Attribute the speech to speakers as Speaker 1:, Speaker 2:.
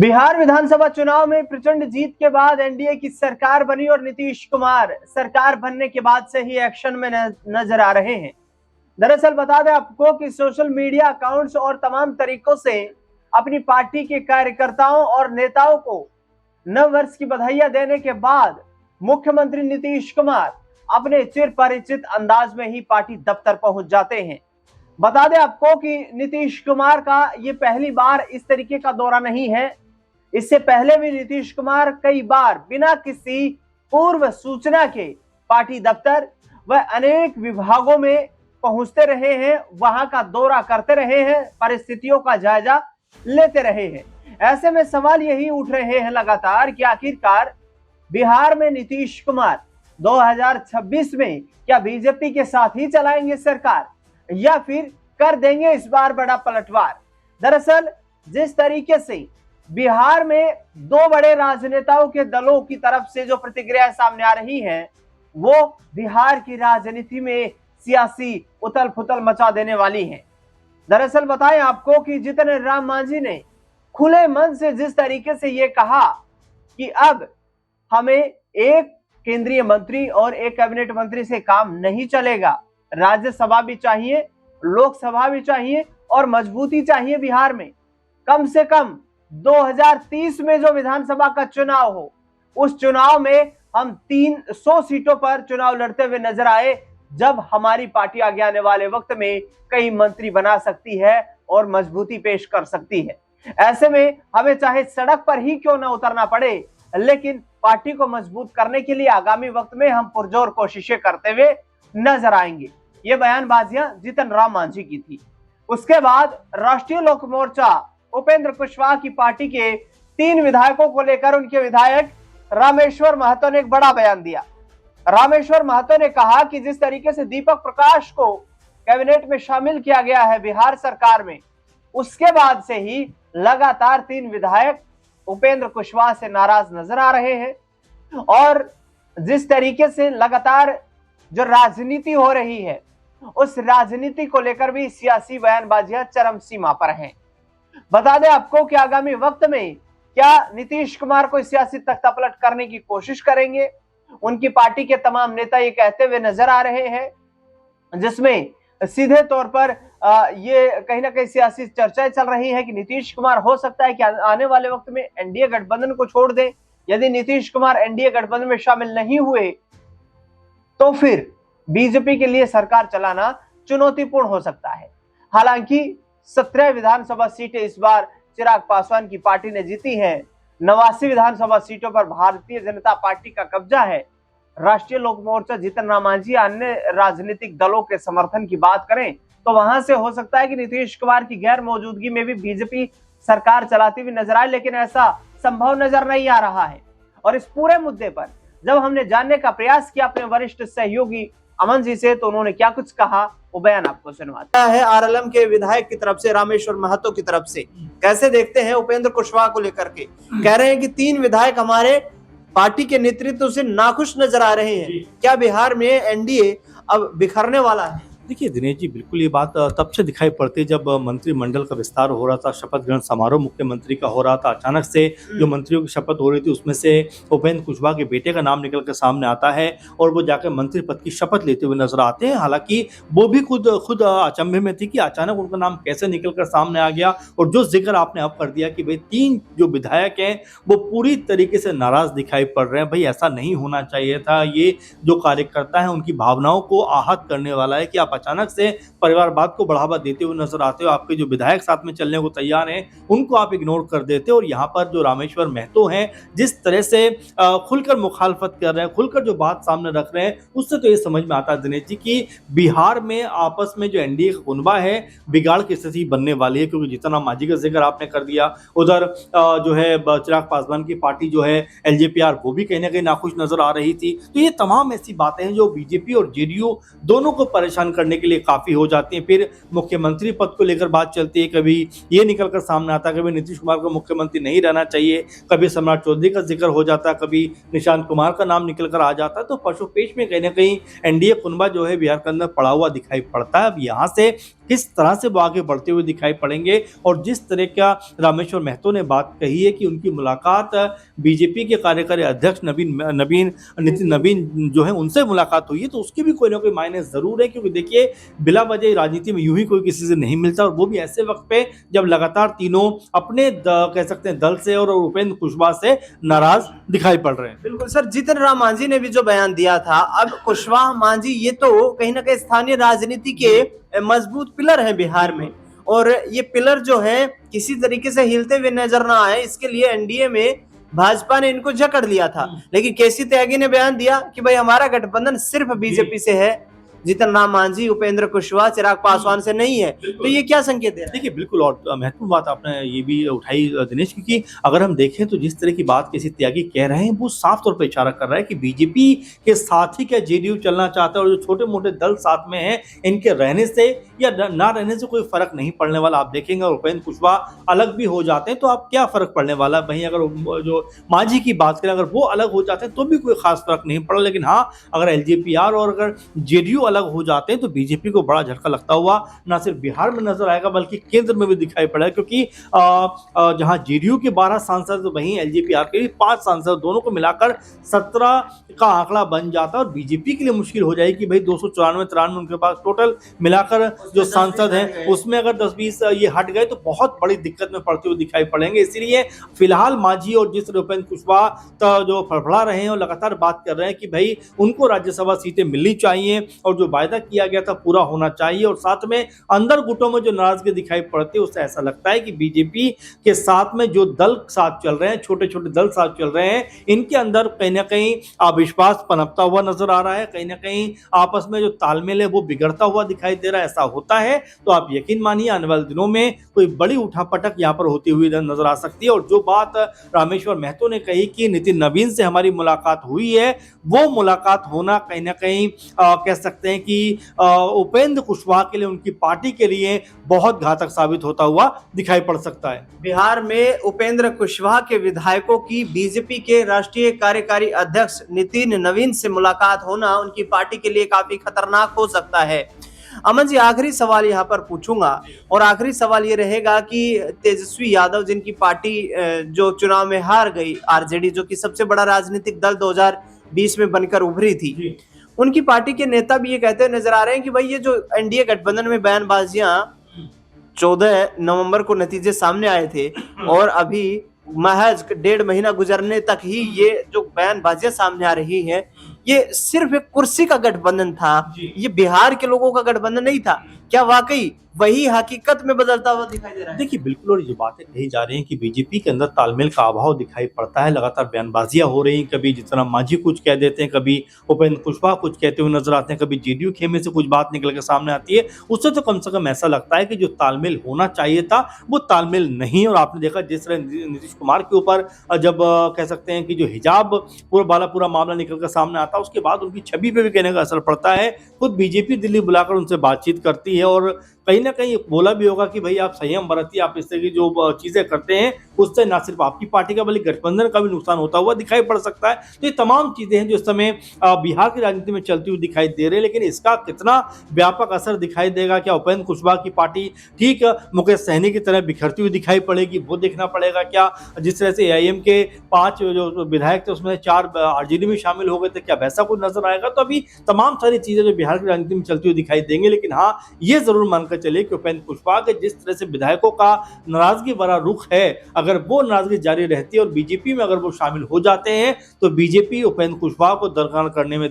Speaker 1: बिहार विधानसभा चुनाव में प्रचंड जीत के बाद एनडीए की सरकार बनी और नीतीश कुमार सरकार बनने के बाद से ही एक्शन में नजर आ रहे हैं। दरअसल बता दें आपको कि सोशल मीडिया अकाउंट्स और तमाम तरीकों से अपनी पार्टी के कार्यकर्ताओं और नेताओं को नव वर्ष की बधाइयां देने के बाद मुख्यमंत्री नीतीश कुमार अपने चिर परिचित अंदाज में ही पार्टी दफ्तर पहुंच जाते हैं। बता दें आपको कि नीतीश कुमार का ये पहली बार इस तरीके का दौरा नहीं है। इससे पहले भी नीतीश कुमार कई बार बिना किसी पूर्व सूचना के पार्टी दफ्तर व अनेक विभागों में पहुंचते रहे हैं, वहां का दौरा करते रहे हैं, परिस्थितियों का जायजा लेते रहे हैं। ऐसे में सवाल यही उठ रहे हैं लगातार कि आखिरकार बिहार में नीतीश कुमार 2026 में क्या बीजेपी के साथ ही चलाएंगे सरकार या फिर कर देंगे इस बार बड़ा पलटवार। दरअसल जिस तरीके से बिहार में दो बड़े राजनेताओं के दलों की तरफ से जो प्रतिक्रिया सामने आ रही है, वो बिहार की राजनीति में सियासी उथल पुथल मचा देने वाली है। दरअसल बताएं आपको कि जीतन राम मांझी ने खुले मन से जिस तरीके से ये कहा कि अब हमें एक केंद्रीय मंत्री और एक कैबिनेट मंत्री से काम नहीं चलेगा, राज्यसभा भी चाहिए, लोकसभा भी चाहिए और मजबूती चाहिए बिहार में। कम से कम 2030 में जो विधानसभा का चुनाव हो, उस चुनाव में हम 300 सीटों पर चुनाव लड़ते हुए नजर आए, जब हमारी पार्टी आगे आने वाले वक्त में कई मंत्री बना सकती है और मजबूती पेश कर सकती है। ऐसे में हमें चाहे सड़क पर ही क्यों ना उतरना पड़े, लेकिन पार्टी को मजबूत करने के लिए आगामी वक्त में हम पुरजोर कोशिशें करते हुए नजर आएंगे। ये बयानबाजियां जीतन राम मांझी की थी। उसके बाद राष्ट्रीय लोक मोर्चा उपेंद्र कुशवाहा की पार्टी के 3 विधायकों को लेकर उनके विधायक रामेश्वर महतो ने एक बड़ा बयान दिया। रामेश्वर महतो ने कहा कि जिस तरीके से दीपक प्रकाश को कैबिनेट में शामिल किया गया है बिहार सरकार में, उसके बाद से ही लगातार 3 विधायक उपेंद्र कुशवाहा से नाराज नजर आ रहे हैं और जिस तरीके से लगातार जो राजनीति हो रही है, उस राजनीति को लेकर भी सियासी बयानबाजियां चरम सीमा पर हैं। बता दें आपको कि आगामी वक्त में क्या नीतीश कुमार को सियासी तख्तापलट करने की कोशिश करेंगे। उनकी पार्टी के तमाम नेता ये कहते हुए नजर आ रहे हैं, जिसमें सीधे तौर पर ये कहीं ना कहीं सियासी चर्चाएं चल रही है कि नीतीश कुमार हो सकता है कि आने वाले वक्त में एनडीए गठबंधन को छोड़ दें। यदि नीतीश कुमार एनडीए गठबंधन में शामिल नहीं हुए तो फिर बीजेपी के लिए सरकार चलाना चुनौतीपूर्ण हो सकता है। हालांकि 17 विधानसभा सीटें इस बार चिराग पासवान की पार्टी ने जीती हैं। 89 विधानसभा सीटों पर भारतीय जनता पार्टी का कब्जा है। राष्ट्रीय लोक मोर्चा जीतन राम मांझी अन्य राजनीतिक दलों के समर्थन की बात करें तो वहां से हो सकता है कि नीतीश कुमार की गैर मौजूदगी में भी बीजेपी सरकार चलाती हुई नजर आए, लेकिन ऐसा संभव नजर नहीं आ रहा है। और इस पूरे मुद्दे पर जब हमने जानने का प्रयास किया अपने वरिष्ठ सहयोगी अमन जी से, तो उन्होंने क्या कुछ कहा वो बयान आपको सुनवाता है। आरएलएम के विधायक की तरफ से, रामेश्वर महतो की तरफ से कैसे देखते हैं उपेंद्र कुशवाहा को लेकर के? कह रहे हैं कि 3 विधायक हमारे पार्टी के नेतृत्व से नाखुश नजर आ रहे हैं। क्या बिहार में एनडीए अब बिखरने वाला है?
Speaker 2: देखिए दिनेश जी, बिल्कुल ये बात तब से दिखाई पड़ती है जब मंत्रिमंडल का विस्तार हो रहा था, शपथ ग्रहण समारोह मुख्यमंत्री का हो रहा था। अचानक से जो मंत्रियों की शपथ हो रही थी उसमें से उपेंद्र कुशवाहा के बेटे का नाम निकल कर सामने आता है और वो जाकर मंत्री पद की शपथ लेते हुए नजर आते हैं। हालांकि वो भी खुद अचंभे में थी कि अचानक उनका नाम कैसे निकल कर सामने आ गया। और जो जिक्र आपने अब कर दिया कि भाई 3 जो विधायक हैं वो पूरी तरीके से नाराज दिखाई पड़ रहे हैं। भाई ऐसा नहीं होना चाहिए था। ये जो कार्यकर्ता है उनकी भावनाओं को आहत करने वाला है कि आप अचानक से परिवारवाद को बढ़ावा देते हुए नजर आते हो। आपके जो विधायक साथ में चलने को तैयार हैं उनको आप इग्नोर कर देते हो। और यहाँ पर जो रामेश्वर महतो हैं जिस तरह से खुलकर मुखालफत कर रहे हैं, खुलकर जो बात सामने रख रहे हैं, उससे तो ये समझ में आता है दिनेश जी कि बिहार में आपस में जो एनडीए का कुनबा है बिगाड़ की स्थिति बनने वाली है। क्योंकि जीतन राम मांझी का जिक्र आपने कर दिया, उधर जो है चिराग पासवान की पार्टी जो है एलजेपीआर वो भी कहीं ना कहीं नाखुश नजर आ रही थी। तो ये तमाम ऐसी बातें हैं जो बीजेपी और जेडीयू दोनों को परेशान करने के लिए काफी हो जाती हैं। फिर मुख्यमंत्री पद को लेकर बात चलती है, कभी ये निकलकर सामने आता है कभी नीतीश कुमार को मुख्यमंत्री नहीं रहना चाहिए, कभी सम्राट चौधरी का जिक्र हो जाता है, कभी निशांत कुमार का नाम निकलकर आ जाता है। तो पशुपेश में कहीं ना कहीं एनडीए कुनबा जो है बिहार के अंदर पड़ा हुआ दिखाई पड़ता है। अब यहाँ से किस तरह से वो आगे बढ़ते हुए दिखाई पड़ेंगे। और जिस तरह का रामेश्वर महतो ने बात कही है कि उनकी मुलाकात बीजेपी के कार्यकारी अध्यक्ष नितिन नवीन जो है उनसे मुलाकात हुई है, तो उसकी भी कोई ना कोई मायने जरूर है, क्योंकि देखिए बिला वजह राजनीति में यूं ही कोई किसी से नहीं मिलता, और वो भी ऐसे वक्त पे जब लगातार तीनों अपने कह सकते हैं दल से और उपेंद्र कुशवाहा से नाराज दिखाई पड़ रहे हैं।
Speaker 1: बिल्कुल सर, जीतन राम मांझी ने भी जो बयान दिया था, अब कुशवाहा मांझी ये तो कहीं ना कहीं स्थानीय राजनीति के मजबूत पिलर हैं बिहार में, और ये पिलर जो है किसी तरीके से हिलते हुए नजर ना आए, इसके लिए एनडीए में भाजपा ने इनको जकड़ लिया था। लेकिन केसी त्यागी ने बयान दिया कि भाई हमारा गठबंधन सिर्फ बीजेपी से है, जीतन राम मांझी, उपेंद्र कुशवाहा, चिराग पासवान से नहीं है। तो ये क्या संकेत है?
Speaker 2: देखिए बिल्कुल, और महत्वपूर्ण बात आपने ये भी उठाई दिनेश, क्योंकि अगर हम देखें तो जिस तरह की बात केसी त्यागी कह रहे हैं वो साफ तौर पर इशारा कर रहा है कि बीजेपी के साथ ही क्या जेडीयू चलना चाहता है, और जो छोटे मोटे दल साथ में हैं इनके रहने से या ना रहने से कोई फर्क नहीं पड़ने वाला। आप देखेंगे और उपेंद्र कुशवाहा अलग भी हो जाते हैं तो आप क्या फर्क पड़ने वाला। वहीं अगर जो मांझी की बात करें, अगर वो अलग हो जाते हैं तो भी कोई खास फर्क नहीं पड़ा, लेकिन हाँ अगर एलजेपीआर और अगर जेडीयू अलग हो जाते हैं तो बीजेपी को बड़ा झटका लगता हुआ ना सिर्फ बिहार में नजर आएगा बल्कि केंद्र में भी दिखाई पड़ेगा, क्योंकि जहां जेडीयू के 12 सांसद वहीं एलजेपीआर के 5 सांसद, दोनों को मिलाकर 17 का आंकड़ा बन जाता है, और बीजेपी के लिए मुश्किल हो जाएगी। भाई 294-93 उनके पास टोटल मिलाकर जो सांसद हैं उसमें अगर 10-20 ये हट गए तो बहुत बड़ी दिक्कत में पड़ते हुए दिखाई पड़ेंगे। इसलिए फिलहाल मांझी और जिस उपेंद्र कुशवाहा जो फड़फड़ा रहे हैं और लगातार बात कर रहे हैं कि भाई उनको राज्यसभा सीटें मिलनी चाहिए और जो वायदा किया गया था पूरा होना चाहिए, और साथ में अंदर गुटों में जो नाराजगी दिखाई पड़ती है उससे ऐसा लगता है कि बीजेपी के साथ में जो दल साथ चल रहे हैं, छोटे छोटे दल साथ चल रहे हैं, इनके अंदर कहीं ना कहीं अविश्वास पनपता हुआ नजर आ रहा है, कहीं ना कहीं आपस में जो तालमेल है वो बिगड़ता हुआ दिखाई दे रहा है। ऐसा होता है तो आप यकीन मानिए आने वाले दिनों में कोई बड़ी उठापटक यहाँ पर होती हुई नजर आ सकती है। और जो बात रामेश्वर महतो ने कही कि नितिन नवीन से हमारी मुलाकात हुई है, वो मुलाकात होना कहीं ना कहीं कह सकते हैं कि उपेंद्र कुशवाहा के लिए, उनकी पार्टी के लिए बहुत घातक साबित होता हुआ दिखाई पड़ सकता है।
Speaker 1: बिहार में उपेंद्र कुशवाहा के विधायकों की बीजेपी के राष्ट्रीय कार्यकारी अध्यक्ष नितिन नवीन से मुलाकात होना उनकी पार्टी के लिए काफी खतरनाक हो सकता है। अमन जी, आखिरी सवाल यहाँ पर पूछूंगा, और आखिरी सवाल ये रहेगा कि तेजस्वी यादव जिनकी पार्टी जो चुनाव में हार गई, आरजेडी जो कि सबसे बड़ा राजनीतिक दल 2020 में बनकर उभरी थी, उनकी पार्टी के नेता भी ये कहते नजर आ रहे हैं कि भाई ये जो एनडीए गठबंधन में बयानबाजियां 14 नवंबर को नतीजे सामने आए थे और अभी महज 1.5 महीना गुजरने तक ही ये जो बयानबाजियां सामने आ रही है, ये सिर्फ एक कुर्सी का गठबंधन था, ये बिहार के लोगों का गठबंधन नहीं था। क्या वाकई वही हकीकत में बदलता हुआ दिखाई दे रहा है?
Speaker 2: देखिए बिल्कुल, और ये बातें कही जा रही हैं कि बीजेपी के अंदर तालमेल का अभाव दिखाई पड़ता है, लगातार बयानबाजियां हो रही हैं, कभी जितना मांझी कुछ कह देते हैं, कभी उपेंद्र कुशवाहा कुछ कहते हुए नजर आते हैं, कभी जेडीयू खेमे से कुछ बात निकल के सामने आती है। उससे तो कम से कम ऐसा लगता है कि जो तालमेल होना चाहिए था वो तालमेल नहीं। और आपने देखा जिस तरह नीतीश कुमार के ऊपर जब कह सकते हैं कि जो हिजाब पूरा मामला निकल कर सामने आता है, उसके बाद उनकी छवि पे भी कहने का असर पड़ता है। खुद बीजेपी दिल्ली बुलाकर उनसे बातचीत करती है और कहीं ना कहीं बोला भी होगा कि भाई आप संयम बरतिए, आप इस तरह की जो चीजें करते हैं उससे ना सिर्फ आपकी पार्टी का बल्कि गठबंधन का भी नुकसान होता हुआ दिखाई पड़ सकता है। तो ये तमाम चीजें हैं जो इस समय बिहार की राजनीति में चलती हुई दिखाई दे रही है, लेकिन इसका कितना व्यापक असर दिखाई देगा, क्या उपेंद्र कुशवाहा की पार्टी ठीक मुकेश सहनी की तरह बिखरती हुई दिखाई पड़ेगी, वो देखना पड़ेगा। क्या जिस तरह से एआईएम के 5 जो विधायक थे उसमें 4 आरजेडी में शामिल हो गए थे, क्या वैसा कुछ नजर आएगा? तो अभी तमाम सारी चीजें जो बिहार की राजनीति में चलती हुई दिखाई देंगे, लेकिन हाँ ये जरूर मानकर चलिए कि उपेंद्र कुशवाहा के जिस तरह से विधायकों का नाराजगी भरा रुख है, अगर वो नाराजगी जारी रहती है और बीजेपी में अगर वो शामिल हो जाते हैं तो बीजेपी उपेंद्र कुशवाहा को दरकिनार करने में